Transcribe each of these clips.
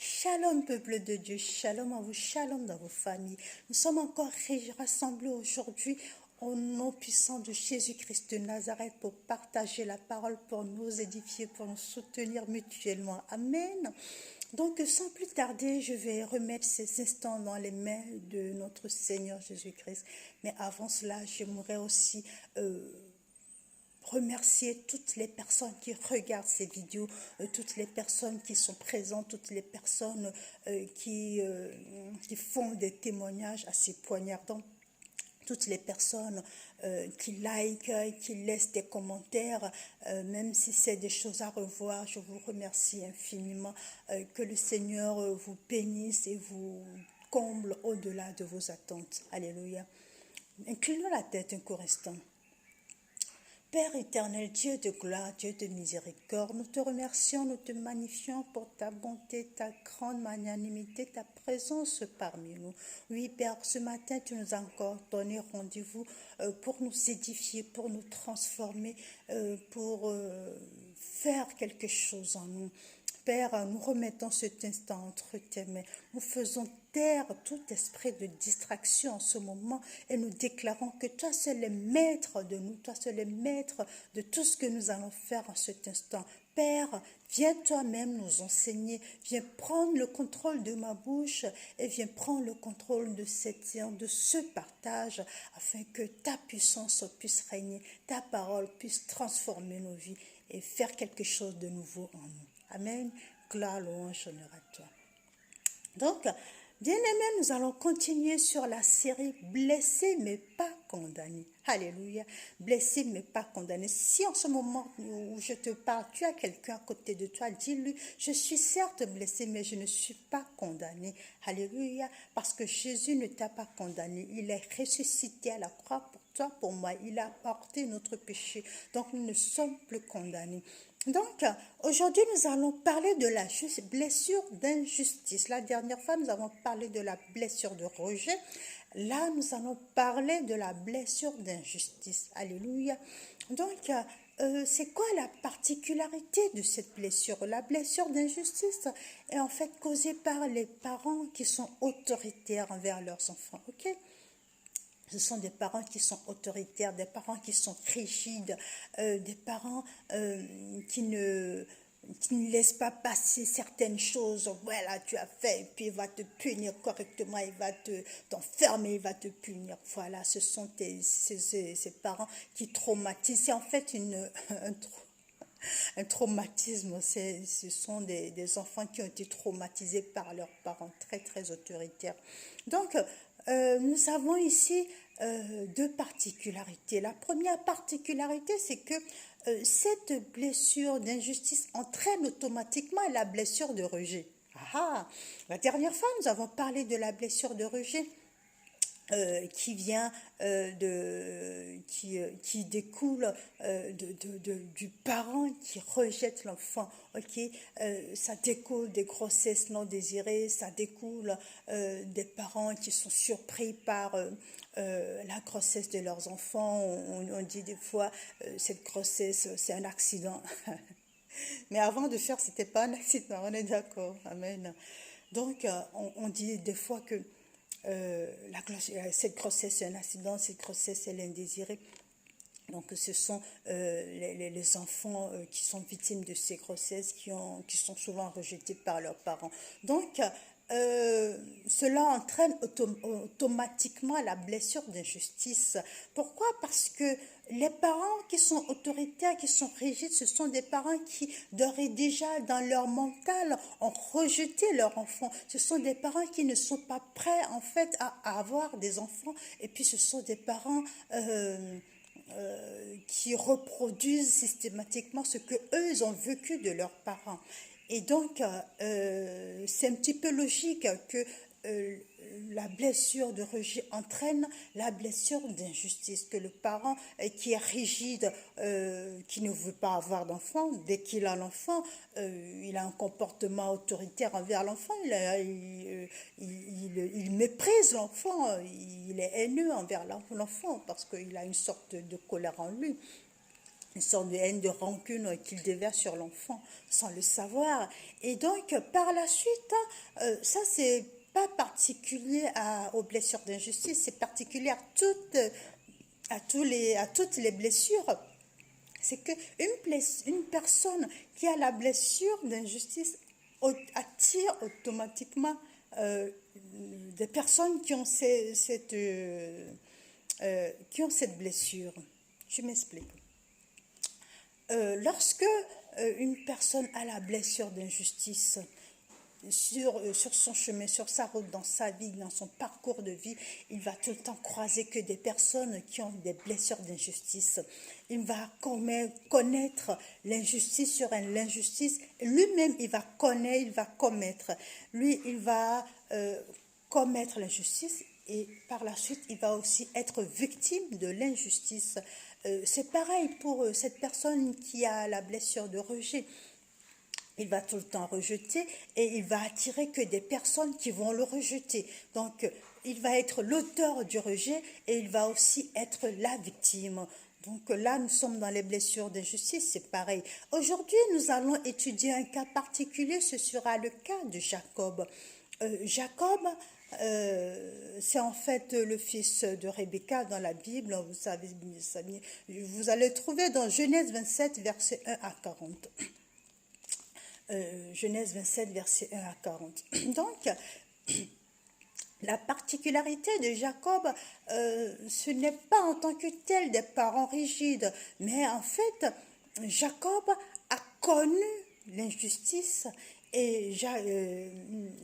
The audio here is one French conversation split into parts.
Shalom peuple de Dieu, shalom à vous, shalom dans vos familles. Nous sommes encore rassemblés aujourd'hui au nom puissant de Jésus-Christ de Nazareth pour partager la parole, pour nous édifier, pour nous soutenir mutuellement. Amen. Donc sans plus tarder, je vais remettre ces instants dans les mains de notre Seigneur Jésus-Christ. Mais avant cela, j'aimerais aussi remercier toutes les personnes qui regardent ces vidéos, toutes les personnes qui sont présentes, toutes les personnes qui font des témoignages assez poignardants, toutes les personnes qui like, qui laissent des commentaires, même si c'est des choses à revoir. Je vous remercie infiniment. Que le Seigneur vous bénisse et vous comble au-delà de vos attentes. Alléluia. Inclinons la tête un court instant. Père éternel, Dieu de gloire, Dieu de miséricorde, nous te remercions, nous te magnifions pour ta bonté, ta grande magnanimité, ta présence parmi nous. Oui, Père, ce matin, tu nous as encore donné rendez-vous pour nous édifier, pour nous transformer, pour faire quelque chose en nous. Père, nous remettons cet instant entre tes mains. Nous faisons taire tout esprit de distraction en ce moment et nous déclarons que toi seul es maître de nous, toi seul es maître de tout ce que nous allons faire en cet instant. Père, viens toi-même nous enseigner, viens prendre le contrôle de ma bouche et viens prendre le contrôle de cette séance, de ce partage, afin que ta puissance puisse régner, ta parole puisse transformer nos vies et faire quelque chose de nouveau en nous. Amen. Gloire, louange, honneur à toi. Donc, bien-aimés, nous allons continuer sur la série Blessés mais pas condamnés. Alléluia. Blessés mais pas condamnés. Si en ce moment où je te parle, tu as quelqu'un à côté de toi, dis-lui, je suis certes blessé, mais je ne suis pas condamné. Alléluia. Parce que Jésus ne t'a pas condamné. Il est ressuscité à la croix pour toi, pour moi. Il a porté notre péché. Donc, nous ne sommes plus condamnés. Donc, aujourd'hui, nous allons parler de la blessure d'injustice. La dernière fois, nous avons parlé de la blessure de rejet. Là, nous allons parler de la blessure d'injustice. Alléluia. Donc, c'est quoi la particularité de cette blessure? La blessure d'injustice est en fait causée par les parents qui sont autoritaires envers leurs enfants. Ok? Ce sont des parents qui sont autoritaires, des parents qui sont rigides, des parents qui ne laissent pas passer certaines choses. Voilà, tu as fait, et puis il va te punir correctement, il va t'enfermer, il va te punir. Voilà, ce sont ces parents qui traumatisent. C'est en fait un traumatisme. Ce sont des enfants qui ont été traumatisés par leurs parents, très, très autoritaires. Donc, nous avons ici deux particularités. La première particularité, c'est que cette blessure d'injustice entraîne automatiquement la blessure de rejet. Ah, la dernière fois, nous avons parlé de la blessure de rejet. Qui vient qui découle du parent qui rejette l'enfant. Ok, ça découle des grossesses non désirées, ça découle des parents qui sont surpris par la grossesse de leurs enfants. On dit des fois cette grossesse c'est un accident. Mais avant de faire, c'était pas un accident, on est d'accord. Amen. Donc on dit des fois que cette grossesse est un accident, cette grossesse est l'indésiré. Donc ce sont les enfants qui sont victimes de ces grossesses qui sont souvent rejetés par leurs parents. Donc cela entraîne automatiquement la blessure d'injustice. Pourquoi? Parce que les parents qui sont autoritaires, qui sont rigides, ce sont des parents qui, d'ores et déjà, dans leur mental, ont rejeté leur enfant. Ce sont des parents qui ne sont pas prêts, en fait, à avoir des enfants. Et puis, ce sont des parents qui reproduisent systématiquement ce que eux ont vécu de leurs parents. Et donc, c'est un petit peu logique que la blessure de rejet entraîne la blessure d'injustice, que le parent qui est rigide, qui ne veut pas avoir d'enfant, dès qu'il a l'enfant, il a un comportement autoritaire envers l'enfant, il méprise l'enfant, il est haineux envers l'enfant parce qu'il a une sorte de colère en lui. une sorte de haine, de rancune qu'il déverse sur l'enfant sans le savoir. Et donc, par la suite, ça c'est pas particulier aux blessures d'injustice, c'est particulier à toutes les blessures. C'est une personne qui a la blessure d'injustice attire automatiquement des personnes qui ont cette blessure. Je m'explique. Lorsque une personne a la blessure d'injustice sur son chemin, sur sa route, dans sa vie, dans son parcours de vie, il va tout le temps croiser que des personnes qui ont des blessures d'injustice. Il va connaître l'injustice sur l'injustice. Lui-même, il va connaître, il va commettre. Lui, il va commettre l'injustice et par la suite, il va aussi être victime de l'injustice. C'est pareil pour cette personne qui a la blessure de rejet. Il va tout le temps rejeter et il va attirer que des personnes qui vont le rejeter. Donc, il va être l'auteur du rejet et il va aussi être la victime. Donc là, nous sommes dans les blessures d'injustice, c'est pareil. Aujourd'hui, nous allons étudier un cas particulier, ce sera le cas de Jacob. Jacob, c'est en fait le fils de Rebecca dans la Bible, vous allez le trouver dans Genèse 27, versets 1 à 40. Genèse 27, versets 1 à 40. Donc, la particularité de Jacob, ce n'est pas en tant que tel des parents rigides, mais en fait, Jacob a connu l'injustice et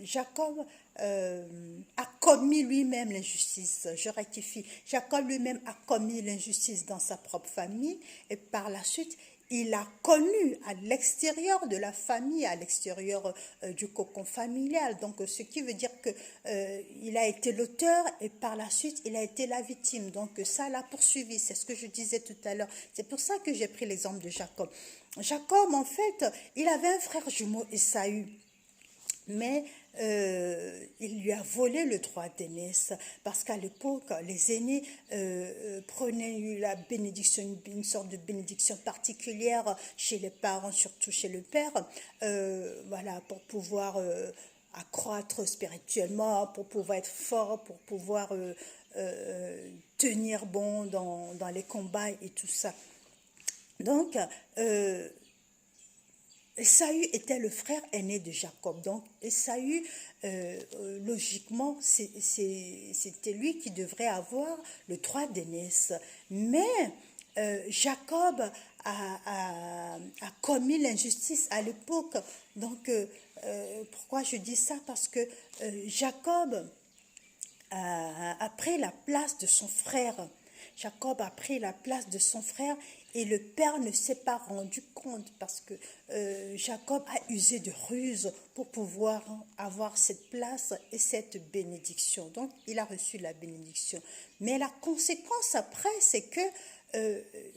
Jacob a commis lui-même l'injustice. Je rectifie. Jacob lui-même a commis l'injustice dans sa propre famille et par la suite, il a connu à l'extérieur de la famille, à l'extérieur du cocon familial. Donc, ce qui veut dire qu'il a été l'auteur et par la suite, il a été la victime. Donc, ça l'a poursuivi. C'est ce que je disais tout à l'heure. C'est pour ça que j'ai pris l'exemple de Jacob. Jacob, en fait, il avait un frère jumeau, Ésaü. Mais il lui a volé le droit d'aînesse parce qu'à l'époque, les aînés prenaient la bénédiction, une sorte de bénédiction particulière chez les parents, surtout chez le père, voilà, pour pouvoir accroître spirituellement, pour pouvoir être fort, pour pouvoir tenir bon dans les combats et tout ça. Donc, Ésaü était le frère aîné de Jacob. Donc, Ésaü, logiquement, c'était lui qui devrait avoir le droit d'aînesse. Mais Jacob a commis l'injustice à l'époque. Donc, pourquoi je dis ça? Parce que Jacob a pris la place de son frère. Jacob a pris la place de son frère et le père ne s'est pas rendu compte parce que Jacob a usé de ruse pour pouvoir avoir cette place et cette bénédiction. Donc, il a reçu la bénédiction. Mais la conséquence après, c'est que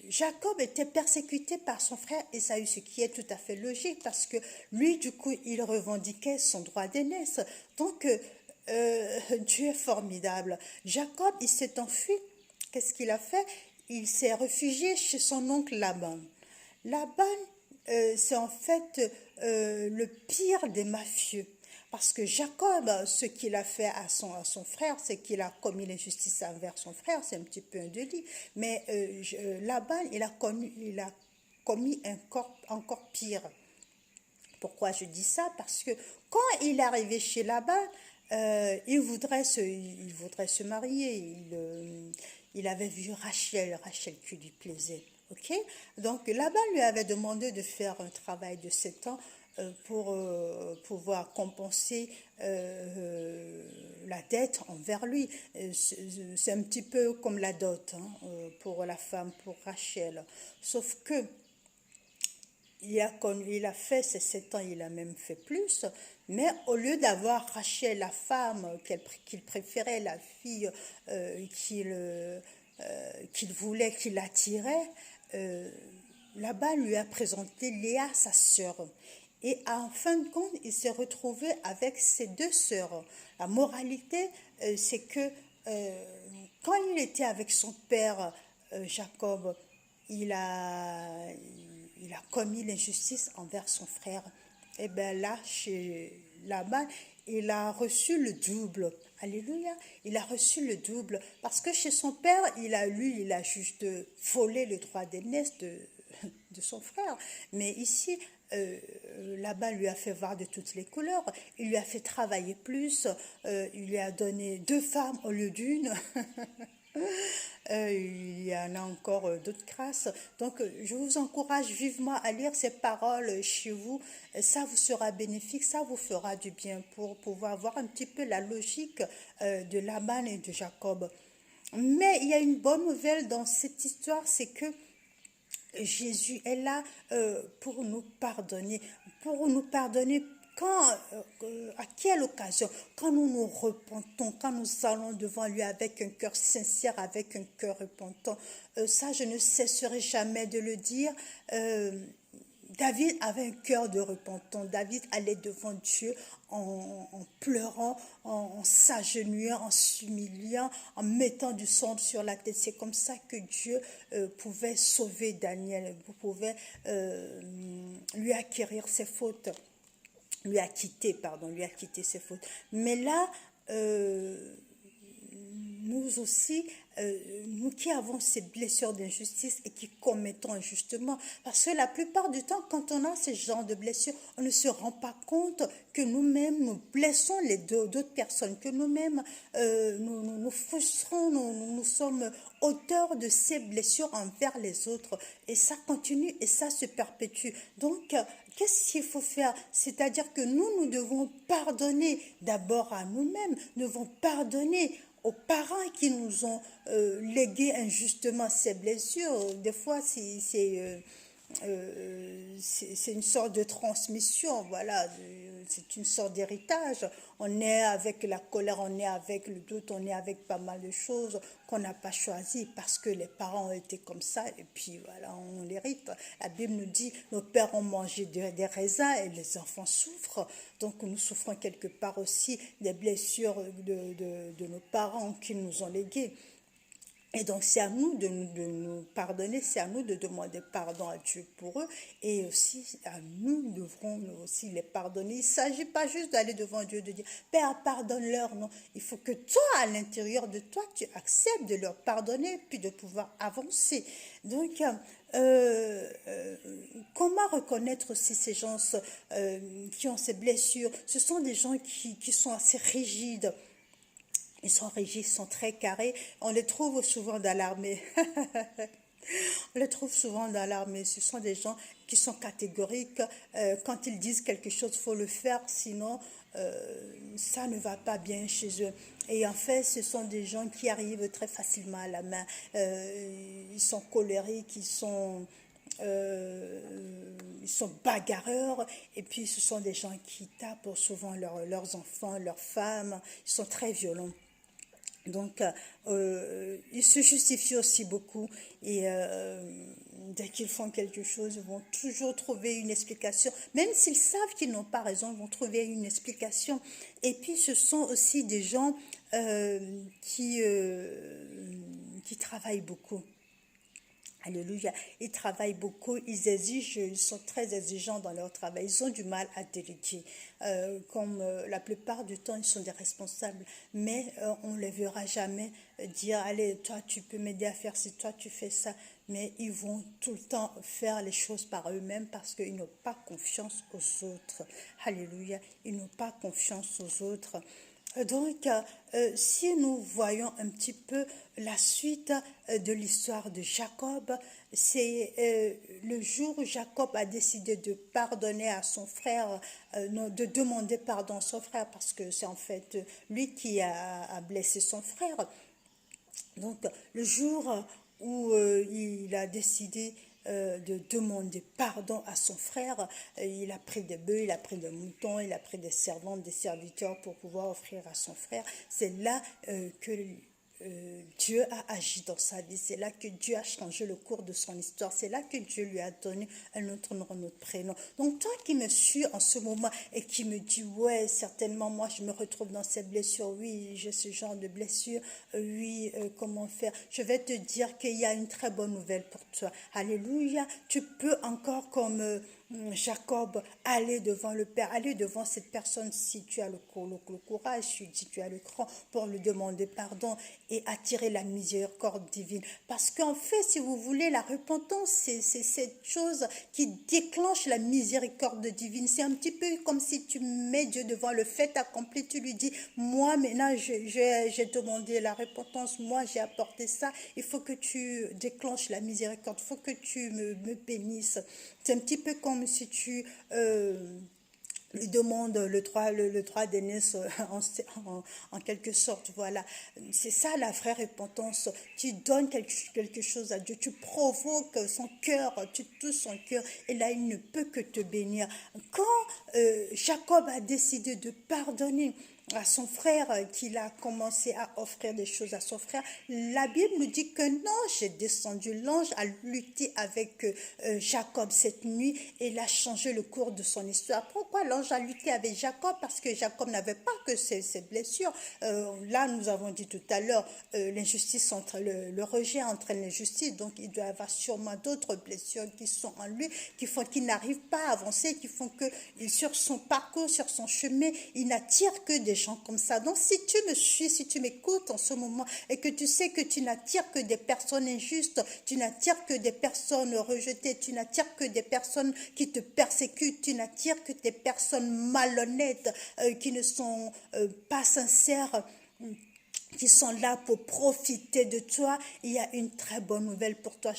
Jacob était persécuté par son frère Ésaü, ce qui est tout à fait logique parce que lui, du coup, il revendiquait son droit d'aînesse. Donc, Dieu est formidable. Jacob, il s'est enfui. Qu'est-ce qu'il a fait? Il s'est réfugié chez son oncle Laban. Laban, c'est en fait le pire des mafieux. Parce que Jacob, ce qu'il a fait à son frère, c'est qu'il a commis l'injustice envers son frère, c'est un petit peu un délit. Mais Laban, il a commis encore pire. Pourquoi je dis ça? Parce que quand il est arrivé chez Laban, il voudrait se marier. Il avait vu Rachel qui lui plaisait. Ok? Donc Laban lui avait demandé de faire un travail de 7 ans pour pouvoir compenser la dette envers lui. C'est un petit peu comme la dot pour la femme, pour Rachel. Sauf que il a fait ces 7 ans, il a même fait plus, mais au lieu d'avoir Rachel, la femme qu'il préférait, la fille qu'il voulait, qu'il attirait, là-bas lui a présenté Léa, sa sœur. Et en fin de compte, il s'est retrouvé avec ses 2 sœurs. La moralité, c'est que quand il était avec son père, Jacob, il a commis l'injustice envers son frère. Et bien là, chez Laban, il a reçu le double. Alléluia, il a reçu le double. Parce que chez son père, il a juste volé le droit d'aînesse de son frère. Mais ici, là-bas, lui a fait voir de toutes les couleurs. Il lui a fait travailler plus. Il lui a donné 2 femmes au lieu d'une. Il y en a encore d'autres grâces. Donc, je vous encourage vivement à lire ces paroles chez vous. Ça vous sera bénéfique, ça vous fera du bien pour pouvoir voir un petit peu la logique de Laban et de Jacob. Mais il y a une bonne nouvelle dans cette histoire, c'est que Jésus est là pour nous pardonner. Pour nous pardonner quand, à quelle occasion? Quand nous nous repentons, quand nous allons devant lui avec un cœur sincère, avec un cœur repentant. Ça, je ne cesserai jamais de le dire. David avait un cœur de repentant. David allait devant Dieu en pleurant, en s'agenouillant, en s'humiliant, en mettant du sang sur la tête. C'est comme ça que Dieu pouvait sauver Daniel, pouvait lui acquérir ses fautes, lui acquitter ses fautes. Mais là, nous aussi, nous qui avons ces blessures d'injustice et qui commettons injustement, parce que la plupart du temps, quand on a ce genre de blessures, on ne se rend pas compte que nous-mêmes, nous blessons d'autres personnes, que nous-mêmes, nous frustrons, nous sommes auteurs de ces blessures envers les autres. Et ça continue et ça se perpétue. Donc, qu'est-ce qu'il faut faire? C'est-à-dire que nous devons pardonner d'abord à nous-mêmes, nous devons pardonner aux parents qui nous ont légué injustement ces blessures. Des fois, c'est une sorte de transmission, voilà, c'est une sorte d'héritage. On est avec la colère, on est avec le doute, on est avec pas mal de choses qu'on n'a pas choisies parce que les parents ont été comme ça et puis voilà, on l'hérite. La Bible nous dit, nos pères ont mangé des raisins et les enfants souffrent. Donc nous souffrons quelque part aussi des blessures de nos parents qui nous ont léguées. Et donc, c'est à nous de nous pardonner, c'est à nous de demander pardon à Dieu pour eux. Et aussi, à nous devrons aussi les pardonner. Il ne s'agit pas juste d'aller devant Dieu, de dire, Père, pardonne-leur. Non, il faut que toi, à l'intérieur de toi, tu acceptes de leur pardonner, puis de pouvoir avancer. Donc, comment reconnaître aussi ces gens qui ont ces blessures? Ce sont des gens qui sont assez rigides. Ils sont rigides, ils sont très carrés. On les trouve souvent dans l'armée. On les trouve souvent dans l'armée. Ce sont des gens qui sont catégoriques. Quand ils disent quelque chose, il faut le faire, sinon ça ne va pas bien chez eux. Et en fait, ce sont des gens qui arrivent très facilement à la main. Ils sont colériques, ils sont bagarreurs et puis ce sont des gens qui tapent souvent leurs enfants, leurs femmes. Ils sont très violents. Donc, ils se justifient aussi beaucoup et dès qu'ils font quelque chose, ils vont toujours trouver une explication. Même s'ils savent qu'ils n'ont pas raison, ils vont trouver une explication. Et puis, ce sont aussi des gens qui travaillent beaucoup. Alléluia. Ils travaillent beaucoup, ils sont très exigeants dans leur travail. Ils ont du mal à déléguer. Comme la plupart du temps, ils sont des responsables. Mais on ne les verra jamais dire, allez, toi, tu peux m'aider à faire ci, toi, tu fais ça. Mais ils vont tout le temps faire les choses par eux-mêmes parce qu'ils n'ont pas confiance aux autres. Alléluia. Ils n'ont pas confiance aux autres. Donc, si nous voyons un petit peu la suite de l'histoire de Jacob, c'est le jour où Jacob a décidé de pardonner à son frère, non, de demander pardon à son frère, parce que c'est en fait lui qui a blessé son frère. Donc, le jour où il a décidé de demander pardon à son frère, il a pris des bœufs, il a pris des moutons, il a pris des servantes, des serviteurs pour pouvoir offrir à son frère. C'est là que Dieu a agi dans sa vie. C'est là que Dieu a changé le cours de son histoire. C'est là que Dieu lui a donné un autre nom, un autre prénom. Donc toi qui me suis en ce moment et qui me dis, ouais, certainement moi je me retrouve dans ces blessures. Oui, j'ai ce genre de blessure. Oui, comment faire? Je vais te dire qu'il y a une très bonne nouvelle pour toi. Alléluia. Tu peux encore comme Jacob, aller devant le Père, aller devant cette personne si tu as le courage, si tu as le cran pour lui demander pardon et attirer la miséricorde divine. Parce qu'en fait, si vous voulez, la repentance, c'est cette chose qui déclenche la miséricorde divine. C'est un petit peu comme si tu mets Dieu devant le fait accompli, tu lui dis, moi maintenant j'ai demandé la repentance, moi j'ai apporté ça, il faut que tu déclenches la miséricorde, il faut que tu me bénisses. C'est un petit peu comme si tu lui demandes le droit d'aînesse en quelque sorte. Voilà. C'est ça la vraie repentance. Tu donnes quelque chose à Dieu, tu provoques son cœur, tu touches son cœur et là il ne peut que te bénir. Quand Jacob a décidé de pardonner à son frère, qu'il a commencé à offrir des choses à son frère, la Bible nous dit que l'ange est descendu, l'ange a lutté avec Jacob cette nuit et il a changé le cours de son histoire. Pourquoi l'ange a lutté avec Jacob? Parce que Jacob n'avait pas que ces blessures. Là, nous avons dit tout à l'heure, l'injustice entre le rejet entraîne l'injustice, donc il doit y avoir sûrement d'autres blessures qui sont en lui, qui font qu'il n'arrive pas à avancer, qui font que sur son parcours, sur son chemin, il n'attire que des gens comme ça. Donc si tu me suis, si tu m'écoutes en ce moment et que tu sais que tu n'attires que des personnes injustes, tu n'attires que des personnes rejetées, tu n'attires que des personnes qui te persécutent, tu n'attires que des personnes malhonnêtes qui ne sont pas sincères, qui sont là pour profiter de toi, il y a une très bonne nouvelle pour toi.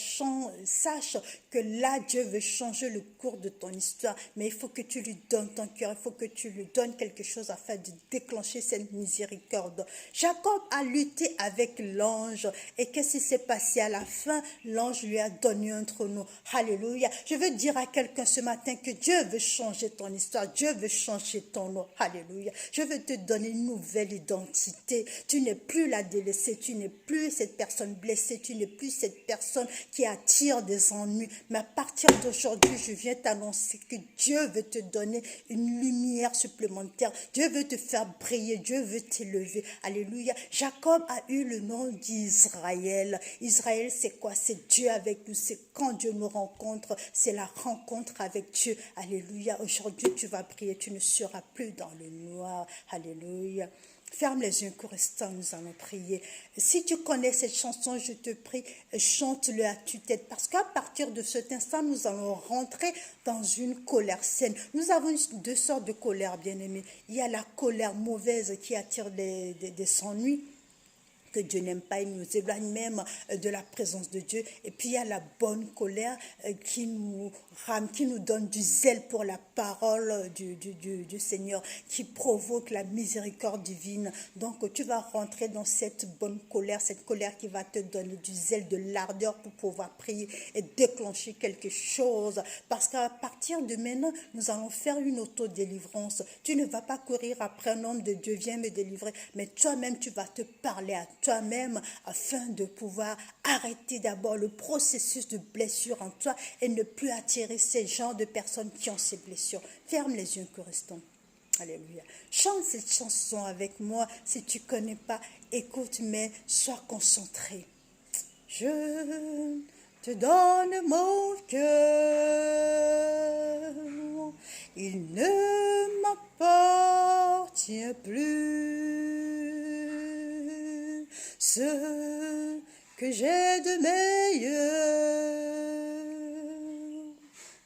Sache que là, Dieu veut changer le cours de ton histoire, mais il faut que tu lui donnes ton cœur, il faut que tu lui donnes quelque chose afin de déclencher cette miséricorde. Jacob a lutté avec l'ange, et qu'est-ce qui s'est passé à la fin? L'ange lui a donné un trône. Alléluia. Je veux dire à quelqu'un ce matin que Dieu veut changer ton histoire, Dieu veut changer ton nom. Alléluia. Je veux te donner une nouvelle identité. Tu n'es plus la délaissée, tu n'es plus cette personne blessée, tu n'es plus cette personne qui attire des ennuis. Mais à partir d'aujourd'hui, je viens t'annoncer que Dieu veut te donner une lumière supplémentaire. Dieu veut te faire briller, Dieu veut t'élever. Alléluia. Jacob a eu le nom d'Israël. Israël, c'est quoi? C'est Dieu avec nous. C'est quand Dieu nous rencontre, c'est la rencontre avec Dieu. Alléluia. Aujourd'hui, tu vas prier, tu ne seras plus dans le noir. Alléluia. Ferme les yeux, court restant, nous allons prier. Si tu connais cette chanson, je te prie, chante-le à tue-tête. Parce qu'à partir de cet instant, nous allons rentrer dans une colère saine. Nous avons deux sortes de colère, bien-aimés. Il y a la colère mauvaise qui attire des ennuis, que Dieu n'aime pas, il nous éloigne même de la présence de Dieu. Et puis il y a la bonne colère qui nous rame, qui nous donne du zèle pour la parole du Seigneur, qui provoque la miséricorde divine. Donc tu vas rentrer dans cette bonne colère, cette colère qui va te donner du zèle, de l'ardeur pour pouvoir prier et déclencher quelque chose. Parce qu'à partir de maintenant, nous allons faire une autodélivrance. Tu ne vas pas courir après un homme de Dieu, viens me délivrer, mais toi-même tu vas te parler à toi-même afin de pouvoir arrêter d'abord le processus de blessure en toi et ne plus attirer ces genres de personnes qui ont ces blessures. Ferme les yeux que restons. Alléluia. Chante cette chanson avec moi. Si tu ne connais pas, écoute, mais sois concentré. Je te donne mon cœur. Il ne m'appartient plus. Ce que j'ai de meilleur,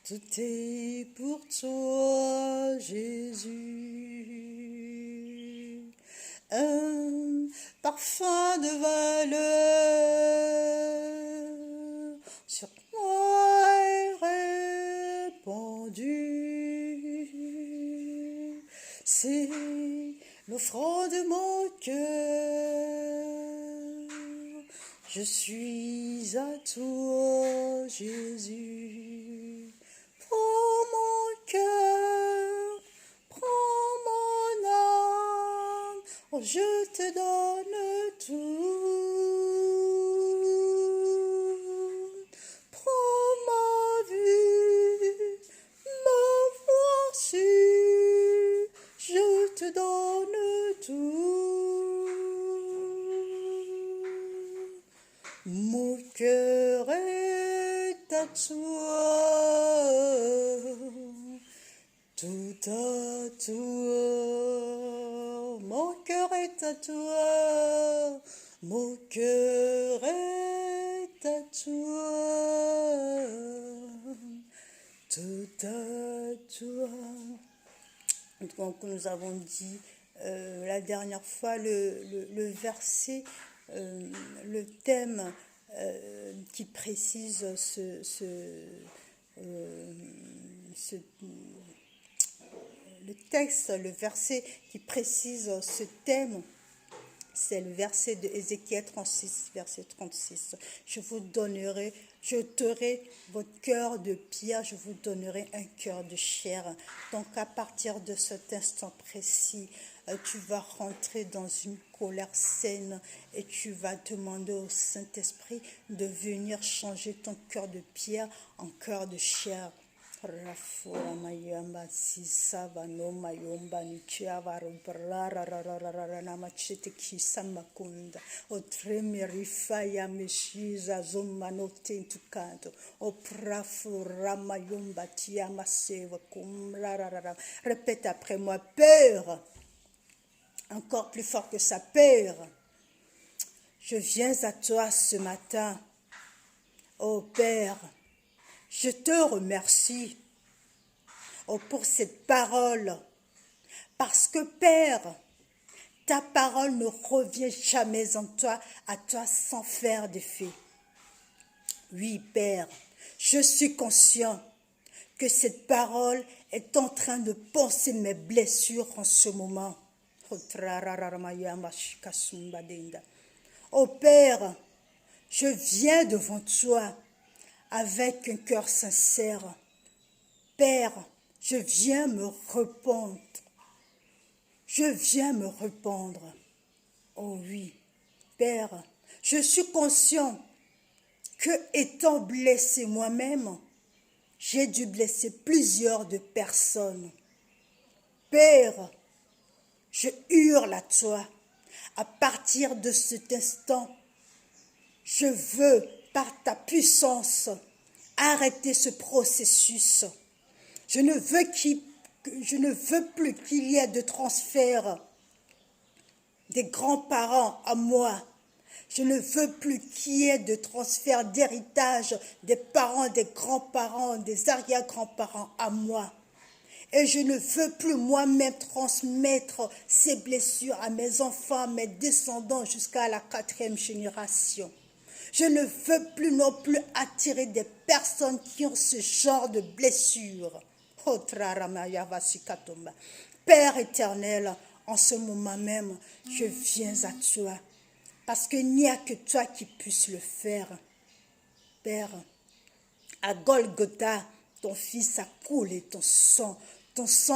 tout est pour toi, Jésus. Un parfum de valeur sur moi est répandu. C'est l'offrande de mon cœur. Je suis à toi, Jésus. Prends mon cœur, prends mon âme, oh, je te donne tout. te donne tout. Mon cœur est à toi, tout à toi. Mon cœur est à toi, mon cœur est à toi, tout à toi. Donc nous avons dit la dernière fois le verset, le thème qui précise le texte, le verset qui précise ce thème. C'est le verset de Ézéchiel 36, verset 36. Je t'aurai votre cœur de pierre, je vous donnerai un cœur de chair. Donc à partir de cet instant précis, tu vas rentrer dans une colère saine et tu vas demander au Saint-Esprit de venir changer ton cœur de pierre en cœur de chair. Rafura mayamba sisa vano mayomba nichiava rara namachete kisamba kunda o treme rifaya meshiza zomano tentukanto o prafura mayomba tiama seva kumrara. Répète après moi, Père, encore plus fort que ça, Père, je viens à toi ce matin. Oh Père, je te remercie pour cette parole, parce que Père, ta parole ne revient jamais à toi sans faire d'effet. Oui, Père, je suis conscient que cette parole est en train de panser mes blessures en ce moment. Oh Père, je viens devant toi avec un cœur sincère. Père, je viens me rependre. Je viens me rependre. Oh oui, Père, je suis conscient que, étant blessé moi-même, j'ai dû blesser plusieurs de personnes. Père, je hurle à toi. À partir de cet instant, je veux, par ta puissance, arrêter ce processus. Je ne veux plus qu'il y ait de transfert des grands-parents à moi. Je ne veux plus qu'il y ait de transfert d'héritage des parents, des grands-parents, des arrière-grands-parents à moi. Et je ne veux plus moi-même transmettre ces blessures à mes enfants, à mes descendants jusqu'à la 4e génération. Je ne veux plus non plus attirer des personnes qui ont ce genre de blessures. Père éternel, en ce moment même, je viens à toi, parce qu'il n'y a que toi qui puisses le faire. Père, à Golgotha, ton fils a coulé ton sang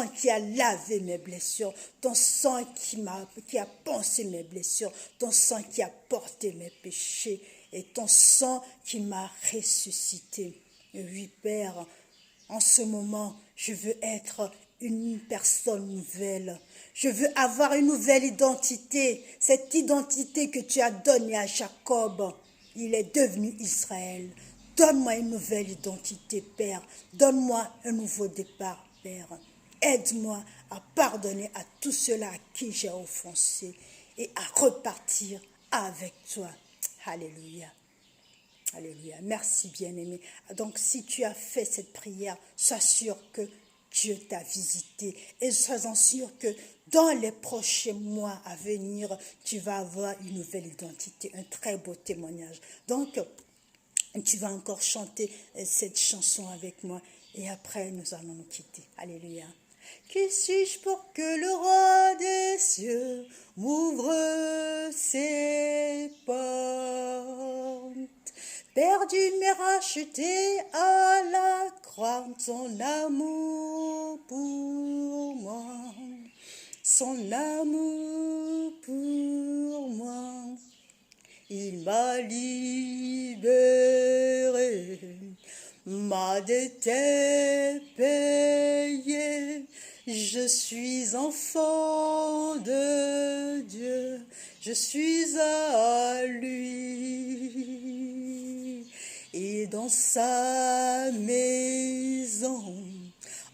qui a lavé mes blessures, ton sang qui a pansé mes blessures, ton sang qui a porté mes péchés et ton sang qui m'a ressuscité. Et oui, Père, en ce moment, je veux être une personne nouvelle. Je veux avoir une nouvelle identité. Cette identité que tu as donnée à Jacob, il est devenu Israël. Donne-moi une nouvelle identité, Père. Donne-moi un nouveau départ, Père. Aide-moi à pardonner à tous ceux-là à qui j'ai offensé et à repartir avec toi. Alléluia. Alléluia. Merci, bien-aimé. Donc, si tu as fait cette prière, sois sûr que Dieu t'a visité. Et sois-en sûr que dans les prochains mois à venir, tu vas avoir une nouvelle identité, un très beau témoignage. Donc, tu vas encore chanter cette chanson avec moi. Et après, nous allons nous quitter. Alléluia. Qui suis-je pour que le roi des cieux m'ouvre ses portes? Perdu mais racheté à la croix, son amour pour moi, son amour pour moi, il m'a libéré, ma dette est payée, je suis enfant de Dieu, je suis à lui. Et dans sa maison,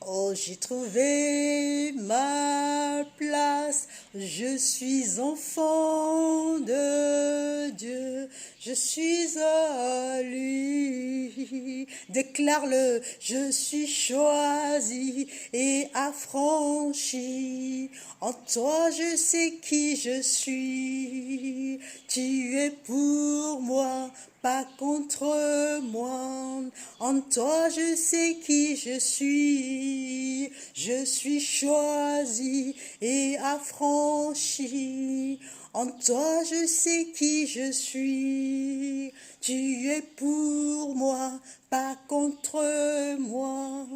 oh, j'ai trouvé ma place. Je suis enfant de Dieu, je suis à lui. Déclare-le, je suis choisi et affranchi. En toi, je sais qui je suis. Tu es pour moi, pas contre moi. En toi, je sais qui je suis. Je suis choisi et affranchi. En toi, je sais qui je suis. Tu es pour moi, pas contre moi.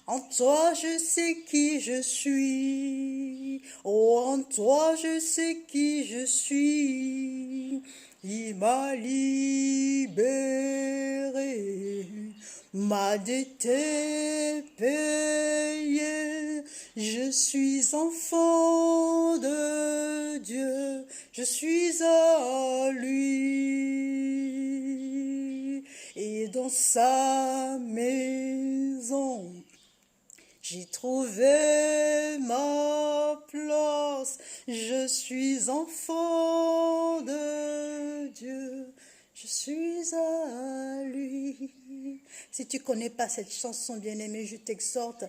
En toi, je sais qui je suis. Oh, en toi, je sais qui je suis. Il m'a libéré, ma dette est payée. Je suis enfant de Dieu, je suis à lui. Et dans sa maison, j'ai trouvé ma place, je suis enfant de Dieu, je suis à lui. Si tu ne connais pas cette chanson, bien-aimée, je t'exhorte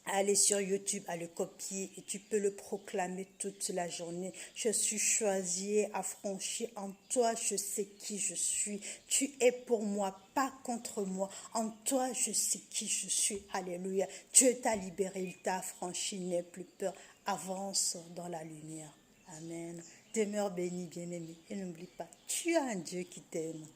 à aller sur YouTube, à le copier et tu peux le proclamer toute la journée. Je suis choisi, affranchi. En toi, je sais qui je suis. Tu es pour moi, pas contre moi. En toi, je sais qui je suis. Alléluia. Dieu t'a libéré, il t'a affranchi. N'aie plus peur. Avance dans la lumière. Amen. Demeure béni, bien-aimé. Et n'oublie pas, tu as un Dieu qui t'aime.